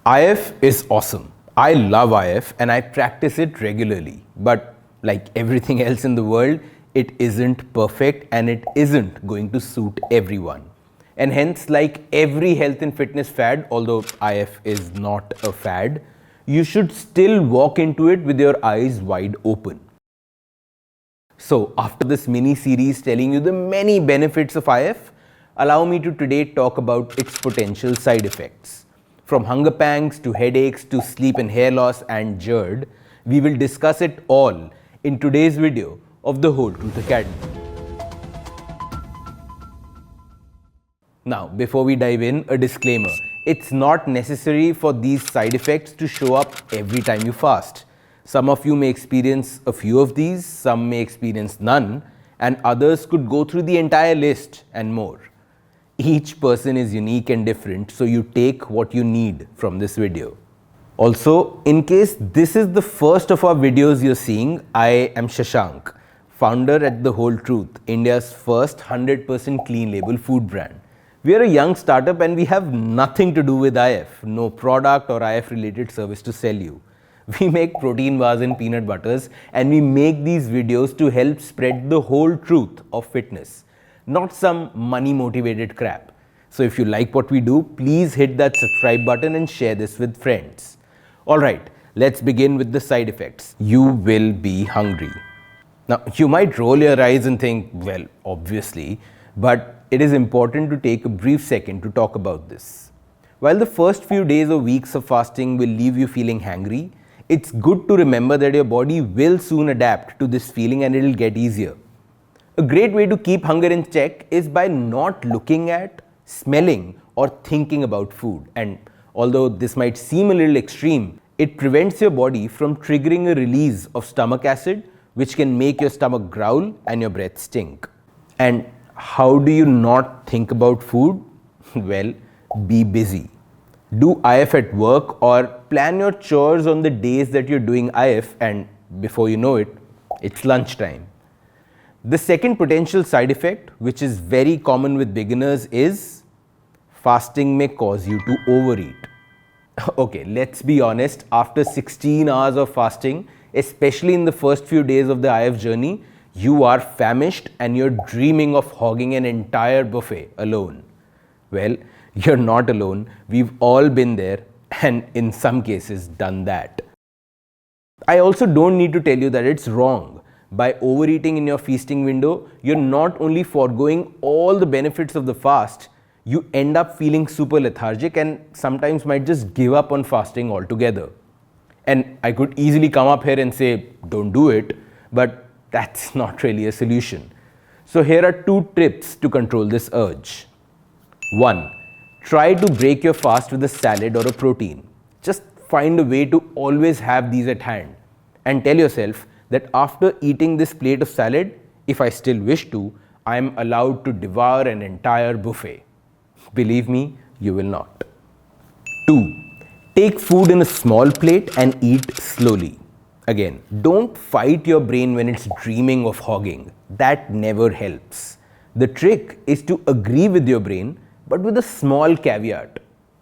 IF is awesome. I love IF and I practice it regularly. But like everything else in the world, it isn't perfect and it isn't going to suit everyone. And hence, like every health and fitness fad, although IF is not a fad, you should still walk into it with your eyes wide open. So after this mini series telling you the many benefits of IF, allow me to today talk about its potential side effects. From hunger pangs to headaches to sleep and hair loss and Gerd, we will discuss it all in today's video of the Whole Truth Academy. Now, before we dive in, a disclaimer. It's not necessary for these side effects to show up every time you fast. Some of you may experience a few of these, some may experience none, and others could go through the entire list and more. Each person is unique and different, so you take what you need from this video. Also, in case this is the first of our videos you're seeing, I am Shashank, founder at The Whole Truth, India's first 100% clean label food brand. We are a young startup and we have nothing to do with IF, no product or IF related service to sell you. We make protein bars and peanut butters and we make these videos to help spread the whole truth of fitness, not some money motivated crap. So if you like what we do, please hit that subscribe button and share this with friends. Alright, let's begin with the side effects. You will be hungry. Now, you might roll your eyes and think, well, obviously, but it is important to take a brief second to talk about this. While the first few days or weeks of fasting will leave you feeling hangry, it's good to remember that your body will soon adapt to this feeling and it'll get easier. A great way to keep hunger in check is by not looking at, smelling, or thinking about food. And although this might seem a little extreme, it prevents your body from triggering a release of stomach acid, which can make your stomach growl and your breath stink. And how do you not think about food? Well, be busy. Do IF at work or plan your chores on the days that you're doing IF, and before you know it, it's lunchtime. The second potential side effect, which is very common with beginners, is fasting may cause you to overeat. Okay, let's be honest, after 16 hours of fasting, especially in the first few days of the IF journey, you are famished and you're dreaming of hogging an entire buffet alone. Well, you're not alone. We've all been there and in some cases done that. I also don't need to tell you that it's wrong. By overeating in your feasting window, you're not only foregoing all the benefits of the fast, you end up feeling super lethargic and sometimes might just give up on fasting altogether. And I could easily come up here and say, don't do it, but that's not really a solution. So here are 2 tips to control this urge. 1. Try to break your fast with a salad or a protein. Just find a way to always have these at hand and tell yourself that after eating this plate of salad, if I still wish to, I am allowed to devour an entire buffet. Believe me, you will not. 2. Take food in a small plate and eat slowly. Again, don't fight your brain when it's dreaming of hogging. That never helps. The trick is to agree with your brain, but with a small caveat.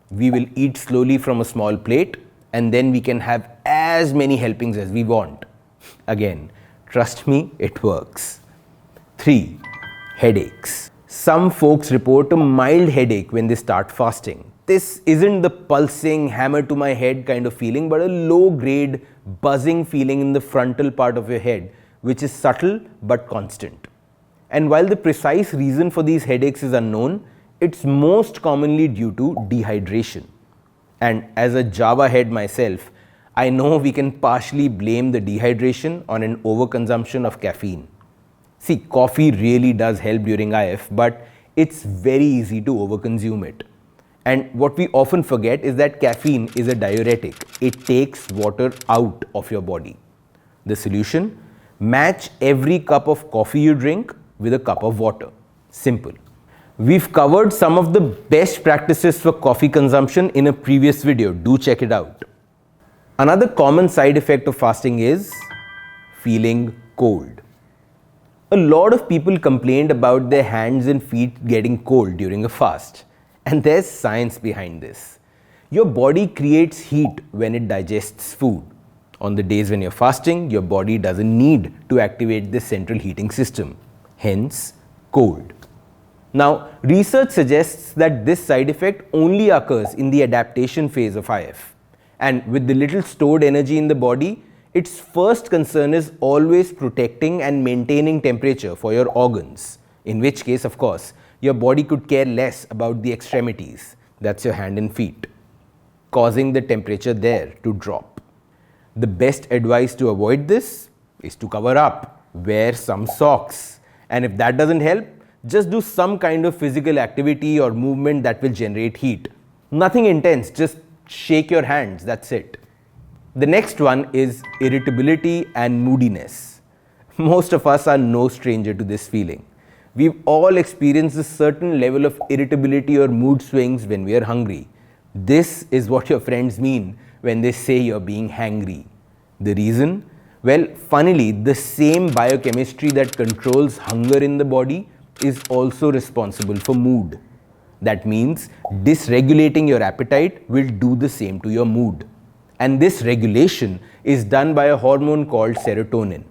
We will eat slowly from a small plate and then we can have as many helpings as we want. Again, trust me, it works. 3. Headaches. Some folks report a mild headache when they start fasting. This isn't the pulsing, hammer to my head kind of feeling, but a low-grade, buzzing feeling in the frontal part of your head, which is subtle but constant. And while the precise reason for these headaches is unknown, it's most commonly due to dehydration. And as a Java head myself, I know we can partially blame the dehydration on an overconsumption of caffeine. See, coffee really does help during IF, but it's very easy to overconsume it. And what we often forget is that caffeine is a diuretic. It takes water out of your body. The solution? Match every cup of coffee you drink with a cup of water. Simple. We've covered some of the best practices for coffee consumption in a previous video. Do check it out. Another common side effect of fasting is feeling cold. A lot of people complained about their hands and feet getting cold during a fast. And there's science behind this. Your body creates heat when it digests food. On the days when you're fasting, your body doesn't need to activate this central heating system, hence cold. Now, research suggests that this side effect only occurs in the adaptation phase of IF. And with the little stored energy in the body, its first concern is always protecting and maintaining temperature for your organs. In which case, of course, your body could care less about the extremities, that's your hand and feet, causing the temperature there to drop. The best advice to avoid this is to cover up, wear some socks, and if that doesn't help, just do some kind of physical activity or movement that will generate heat. Nothing intense, just shake your hands, that's it. The next one is irritability and moodiness. Most of us are no stranger to this feeling. We've all experienced a certain level of irritability or mood swings when we are hungry. This is what your friends mean when they say you're being hangry. The reason? Well, funnily, the same biochemistry that controls hunger in the body is also responsible for mood. That means dysregulating your appetite will do the same to your mood. And this regulation is done by a hormone called serotonin.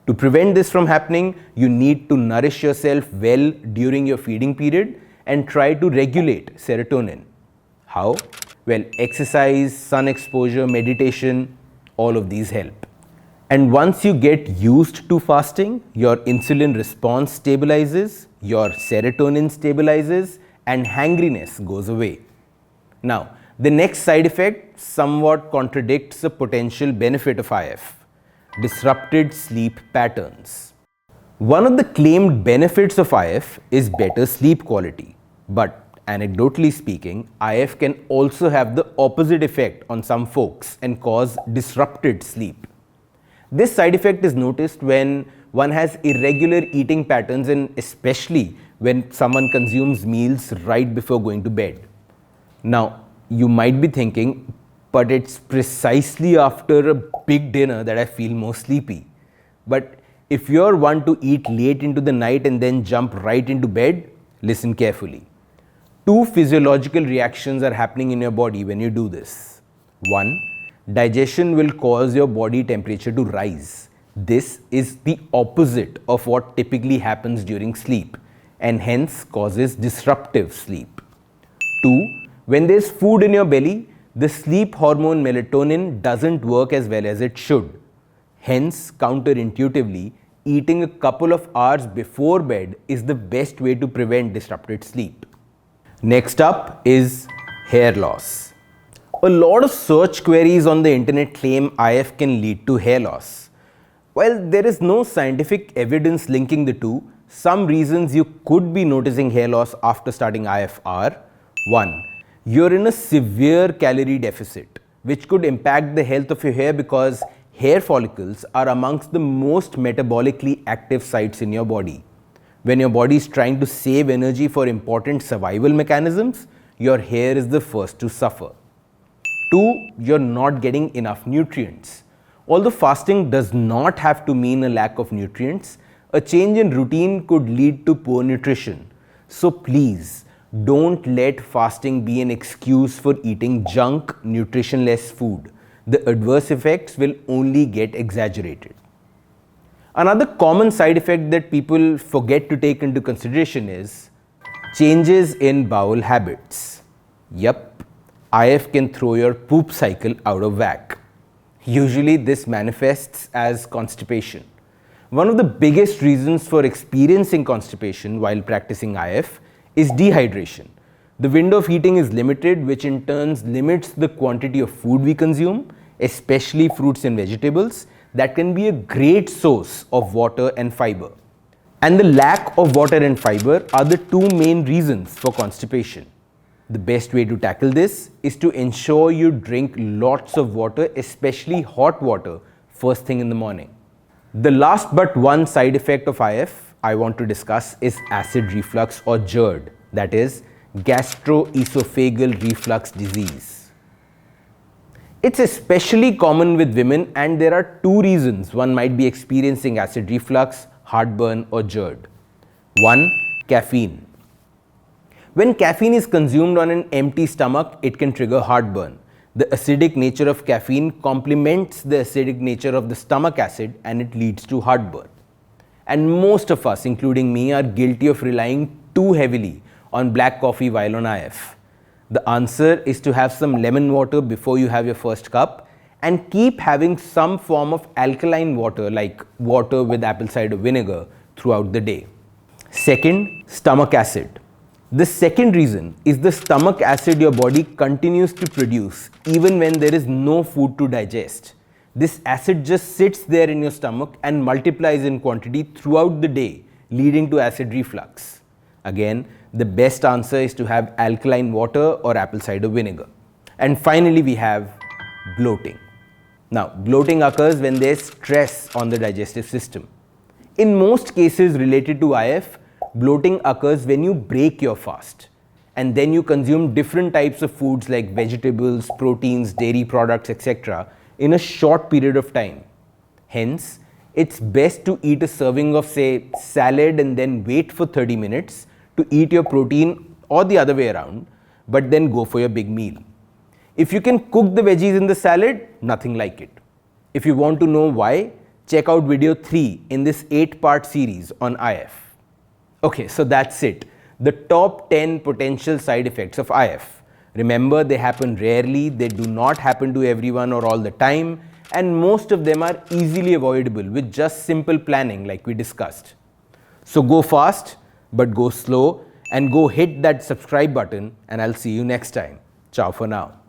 To prevent this from happening, you need to nourish yourself well during your feeding period and try to regulate serotonin. How? Well, exercise, sun exposure, meditation, all of these help. And once you get used to fasting, your insulin response stabilizes, your serotonin stabilizes, and hangriness goes away. Now, the next side effect somewhat contradicts the potential benefit of IF: disrupted sleep patterns. One of the claimed benefits of IF is better sleep quality, but anecdotally speaking, IF can also have the opposite effect on some folks and cause disrupted sleep. This side effect is noticed when one has irregular eating patterns and especially when someone consumes meals right before going to bed. Now, you might be thinking, but it's precisely after a big dinner that I feel more sleepy. But if you're one to eat late into the night and then jump right into bed, listen carefully. Two physiological reactions are happening in your body when you do this. One, digestion will cause your body temperature to rise. This is the opposite of what typically happens during sleep and hence causes disruptive sleep. Two, when there's food in your belly, the sleep hormone melatonin doesn't work as well as it should. Hence, counterintuitively, eating a couple of hours before bed is the best way to prevent disrupted sleep. Next up is hair loss. A lot of search queries on the internet claim IF can lead to hair loss. While there is no scientific evidence linking the two, some reasons you could be noticing hair loss after starting IF are: 1. You're in a severe calorie deficit, which could impact the health of your hair because hair follicles are amongst the most metabolically active sites in your body. When your body is trying to save energy for important survival mechanisms, your hair is the first to suffer. 2. You're not getting enough nutrients. Although fasting does not have to mean a lack of nutrients, a change in routine could lead to poor nutrition. So please, don't let fasting be an excuse for eating junk, nutritionless food. The adverse effects will only get exaggerated. Another common side effect that people forget to take into consideration is changes in bowel habits. Yup, IF can throw your poop cycle out of whack. Usually this manifests as constipation. One of the biggest reasons for experiencing constipation while practicing IF is dehydration. The window of eating is limited, which in turn limits the quantity of food we consume, especially fruits and vegetables, that can be a great source of water and fiber. And the lack of water and fiber are the two main reasons for constipation. The best way to tackle this is to ensure you drink lots of water, especially hot water, first thing in the morning. The last but one side effect of IF I want to discuss is acid reflux or Gerd, that is gastroesophageal reflux disease. It's especially common with women, and there are two reasons one might be experiencing acid reflux, heartburn or Gerd. 1. Caffeine. When caffeine is consumed on an empty stomach, it can trigger heartburn. The acidic nature of caffeine complements the acidic nature of the stomach acid and it leads to heartburn. And most of us, including me, are guilty of relying too heavily on black coffee while on IF. The answer is to have some lemon water before you have your first cup and keep having some form of alkaline water like water with apple cider vinegar throughout the day. Second, stomach acid. The second reason is the stomach acid your body continues to produce even when there is no food to digest. This acid just sits there in your stomach and multiplies in quantity throughout the day, leading to acid reflux. Again, the best answer is to have alkaline water or apple cider vinegar. And finally, we have bloating. Now, bloating occurs when there is stress on the digestive system. In most cases related to IF, bloating occurs when you break your fast and then you consume different types of foods like vegetables, proteins, dairy products, etc. in a short period of time. Hence, it's best to eat a serving of, say, salad and then wait for 30 minutes to eat your protein, or the other way around, but then go for your big meal. If you can cook the veggies in the salad, nothing like it. If you want to know why, check out video 3 in this 8-part series on IF. Okay, so that's it. The top 10 potential side effects of IF. Remember, they happen rarely, they do not happen to everyone or all the time, and most of them are easily avoidable with just simple planning like we discussed. So go fast, but go slow, and go hit that subscribe button, and I'll see you next time. Ciao for now.